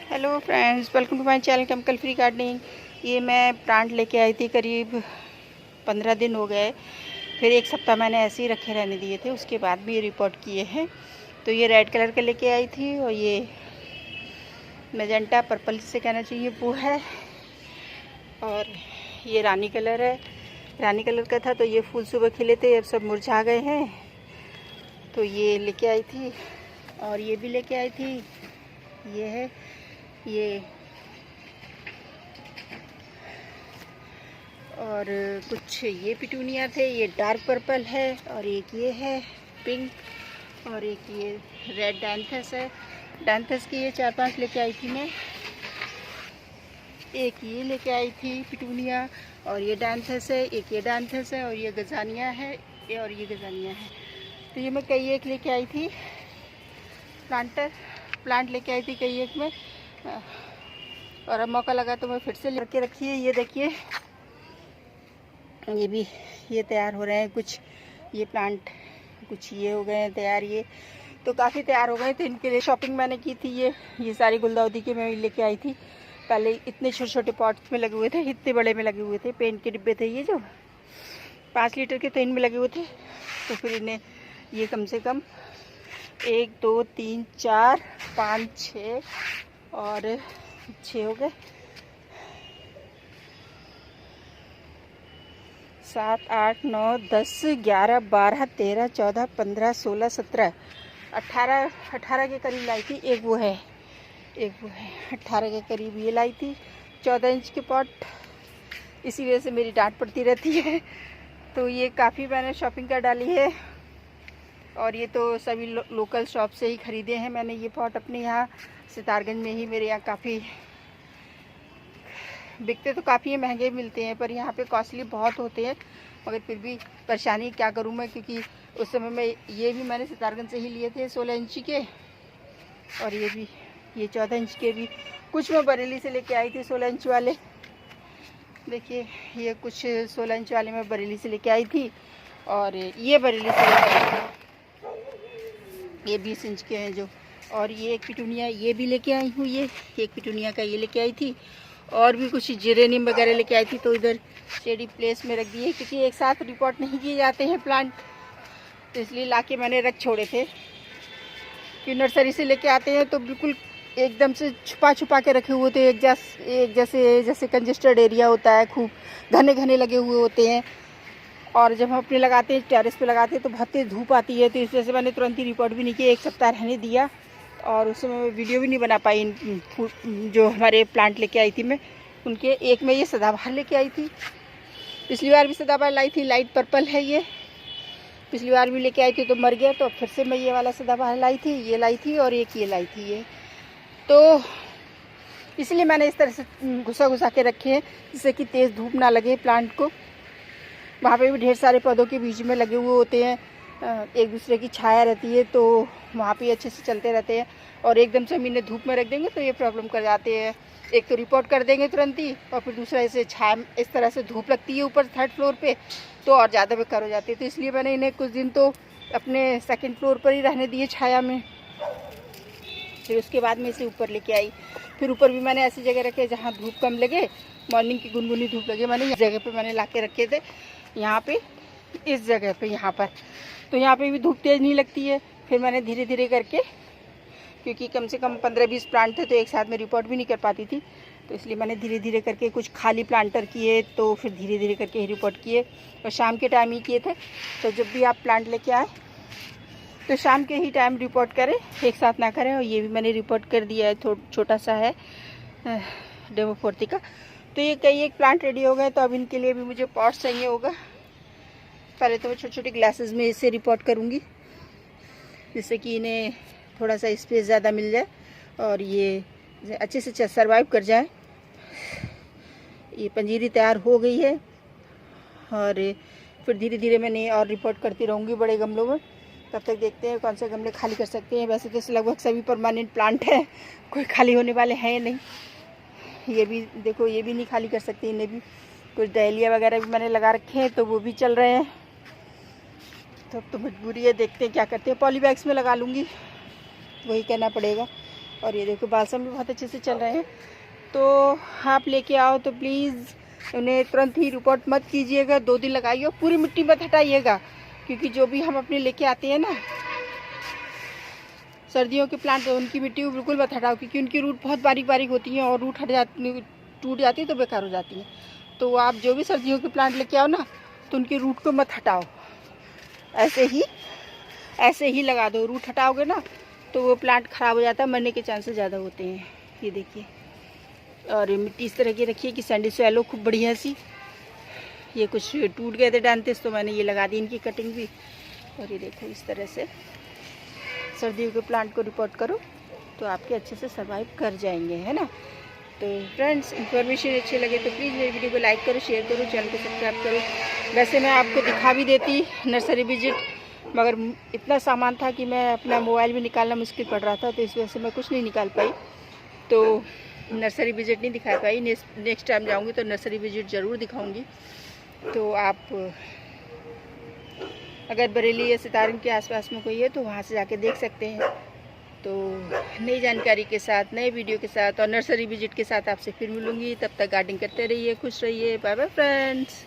Hello friends, welcome to my channel chemical free gardening. ये मैं plant लेके आई थी, करीब 15 दिन हो गए। फिर एक सप्ताह मैंने ऐसे ही रखे रहने दिए थे, उसके बाद भी ये रिपोर्ट किए हैं। तो ये रेड कलर के लेके आई थी और ये मैजेंटा पर्पल से कहना चाहिए वो है, और ये रानी कलर है। रानी कलर का था तो ये फूल सुबह खिले थे, अब सब मुरझा गए हैं। तो ये लेके आई थी और ये भी लेके आई थी। ये है ये, और कुछ ये पिटूनिया थे। ये डार्क पर्पल है और एक ये है पिंक, और एक ये रेड डैंथस है। डैंथस की ये 4-5 लेके आई थी मैं। एक ये लेके आई थी पिटूनिया, और ये डैंथस है। एक ये डैंथस है और ये गजानिया है, और ये गजानिया है। तो ये मैं कई एक लेके आई थी, प्लांट लेके आई थी कई एक में, और अब मौका लगा तो मैं फिर से लेके रखी है। ये देखिए, ये भी ये तैयार हो रहे हैं कुछ। ये प्लांट कुछ ये हो गए हैं तैयार, ये तो काफ़ी तैयार हो गए। तो इनके लिए शॉपिंग मैंने की थी। ये सारी गुलदाउदी के मैं लेके आई थी। पहले इतने छोटे छोटे पॉट्स में लगे हुए थे, इतने बड़े में लगे हुए थे। पेंट के डिब्बे थे ये जो 5 लीटर के, तो इनमें लगे हुए थे। तो फिर इन्हें ये कम से कम 1 2 3 4 5 6 और 6 हो गए, 7 8 9 10 11 12 13 14 15 16 17 18 के करीब लाई थी। एक वो है 18 के करीब ये लाई थी। 14 इंच के पॉट, इसी वजह से मेरी डांट पड़ती रहती है। तो ये काफ़ी मैंने शॉपिंग कर डाली है, और ये तो सभी लोकल शॉप से ही ख़रीदे हैं मैंने। ये पॉट अपने यहाँ सितारगंज में ही, मेरे यहाँ काफ़ी बिकते तो काफ़ी महंगे मिलते हैं, पर यहाँ पे कॉस्टली बहुत होते हैं। मगर फिर भी परेशानी क्या करूँ मैं, क्योंकि उस समय में ये भी मैंने सितारगंज से ही लिए थे 16 इंची के, और ये 14 इंच के भी कुछ मैं बरेली से लेके आई थी 16 इंच वाले। देखिए, ये कुछ 16 इंच वाले मैं बरेली से लेके आई थी, और ये बरेली से लेके आई थी, ये 20 इंच के हैं जो। और ये एक पिटूनिया ये भी लेके आई हूँ। ये एक पिटूनिया का ये लेके आई थी, और भी कुछ जेरेनियम वगैरह लेके आई थी। तो इधर शेडी प्लेस में रख दिए, क्योंकि एक साथ रिपोर्ट नहीं किए जाते हैं प्लांट, तो इसलिए लाके मैंने रख छोड़े थे। कि नर्सरी से लेके आते हैं तो बिल्कुल एकदम से छुपा के रखे हुए थे। एक जैसे कंजेस्टेड एरिया होता है, खूब घने घने लगे हुए होते हैं। और जब हम अपने लगाते हैं, टेरेस पे लगाते हैं, तो बहुत तेज धूप आती है। तो इस वजह से मैंने तुरंत ही रिपोर्ट भी नहीं किया, एक सप्ताह रहने दिया। और उस समय मैं वीडियो भी नहीं बना पाई। जो हमारे प्लांट लेके आई थी मैं, उनके एक में ये सदाबहार लेके आई थी। पिछली बार भी सदाबहार लाई थी, लाइट पर्पल है ये। पिछली बार भी लेके आई थी तो मर गया, तो फिर से मैं ये वाला सदाबहार लाई थी, ये लाई थी, और एक ये लाई थी ये। तो इसलिए मैंने इस तरह से घुसा के रखे हैं, जिससे कि तेज़ धूप ना लगे प्लांट को। वहाँ पे भी ढेर सारे पौधों के बीच में लगे हुए होते हैं, एक दूसरे की छाया रहती है, तो वहाँ पे अच्छे से चलते रहते हैं। और एकदम से हम इन्हें धूप में रख देंगे तो ये प्रॉब्लम कर जाते हैं। एक तो रिपोर्ट कर देंगे तुरंत ही, और फिर दूसरा ऐसे छाया, इस तरह से धूप लगती है ऊपर 3rd फ्लोर पे, तो और ज़्यादा बेकार हो जाती है। तो इसलिए मैंने इन्हें कुछ दिन तो अपने 2nd फ्लोर पर ही रहने दिए छाया में। फिर उसके बाद में इसे ऊपर लेके आई। फिर ऊपर भी मैंने ऐसी जगह रखे जहाँ धूप कम लगे, मॉर्निंग की गुनगुनी धूप लगे। मैंने इस जगह पे मैंने ला के रखे थे, यहाँ पे इस जगह पे, यहाँ पर। तो यहाँ पे भी धूप तेज़ नहीं लगती है। फिर मैंने धीरे धीरे करके, क्योंकि कम से कम 15-20 प्लांट थे, तो एक साथ में रिपोर्ट भी नहीं कर पाती थी, तो इसलिए मैंने धीरे धीरे करके कुछ खाली प्लांटर किए, तो फिर धीरे धीरे करके ही रिपोर्ट किए। और शाम के टाइम ही किए थे। तो जब भी आप प्लांट लेके आए तो शाम के ही टाइम रिपोर्ट करें, एक साथ ना करें। और ये भी मैंने रिपोर्ट कर दिया है, छोटा सा है डेमोफोर्टी का। तो ये कई एक प्लांट रेडी हो गए। तो अब इनके लिए भी मुझे पॉट्स चाहिए होगा। पहले तो मैं छोटे छोटे ग्लासेस में इसे रिपोर्ट करूँगी, जिससे कि इन्हें थोड़ा सा स्पेस ज़्यादा मिल जाए और ये अच्छे से सर्वाइव कर जाए। ये पंजीरी तैयार हो गई है, और फिर धीरे धीरे मैंने और रिपोर्ट करती रहूँगी बड़े गमलों में। तब तक देखते हैं कौन से गमले खाली कर सकते हैं। वैसे तो लगभग सभी परमानेंट प्लांट हैं, कोई खाली होने वाले हैं नहीं। ये भी देखो, ये भी नहीं खाली कर सकते, इन्हें भी। कुछ डहेलिया वगैरह भी मैंने लगा रखे हैं, तो वो भी चल रहे हैं। तो मजबूरी है, देखते हैं क्या करते हैं। पॉली बैग्स में लगा लूँगी, वही करना पड़ेगा। और ये देखो बालसम भी बहुत अच्छे से चल रहे हैं। तो आप लेके आओ तो प्लीज़ उन्हें तुरंत ही रिपोर्ट मत कीजिएगा, 2 दिन लगाइए, पूरी मिट्टी मत हटाइएगा, क्योंकि जो भी हम अपने लेके आते हैं ना सर्दियों के प्लांट, उनकी मिट्टी को बिल्कुल मत हटाओ, क्योंकि उनकी रूट बहुत बारीक बारीक होती हैं और रूट हट जाती, टूट जाती है तो बेकार हो जाती है। तो आप जो भी सर्दियों के प्लांट लेके आओ ना तो उनकी रूट को मत हटाओ, ऐसे ही लगा दो। रूट हटाओगे ना तो वो प्लांट ख़राब हो जाता है, मरने के चांसेस ज़्यादा होते हैं। ये देखिए, और मिट्टी इस तरह की रखिए कि सैंडी सॉइल हो खूब बढ़िया सी। ये कुछ टूट गए थे डांटेस तो मैंने ये लगा दी इनकी कटिंग भी। और ये देखो इस तरह से सर्दियों के प्लांट को रिपोर्ट करो तो आपके अच्छे से सर्वाइव कर जाएंगे, है ना। तो फ्रेंड्स, इन्फॉर्मेशन अच्छी लगे तो प्लीज़ मेरी वीडियो को लाइक करो, शेयर करो, चैनल को सब्सक्राइब करो। वैसे मैं आपको दिखा भी देती नर्सरी विजिट, मगर इतना सामान था कि मैं अपना मोबाइल भी निकालना मुश्किल पड़ रहा था, तो इस वजह से मैं कुछ नहीं निकाल पाई, तो नर्सरी विजिट नहीं दिखा पाई। नेक्स्ट टाइम जाऊंगी तो नर्सरी विजिट ज़रूर दिखाऊंगी। तो आप अगर बरेली या सितारगंज के आसपास में कोई है तो वहाँ से जाके देख सकते हैं। तो नई जानकारी के साथ, नए वीडियो के साथ और नर्सरी विजिट के साथ आपसे फिर मिलूँगी। तब तक गार्डनिंग करते रहिए, खुश रहिए। Bye bye friends.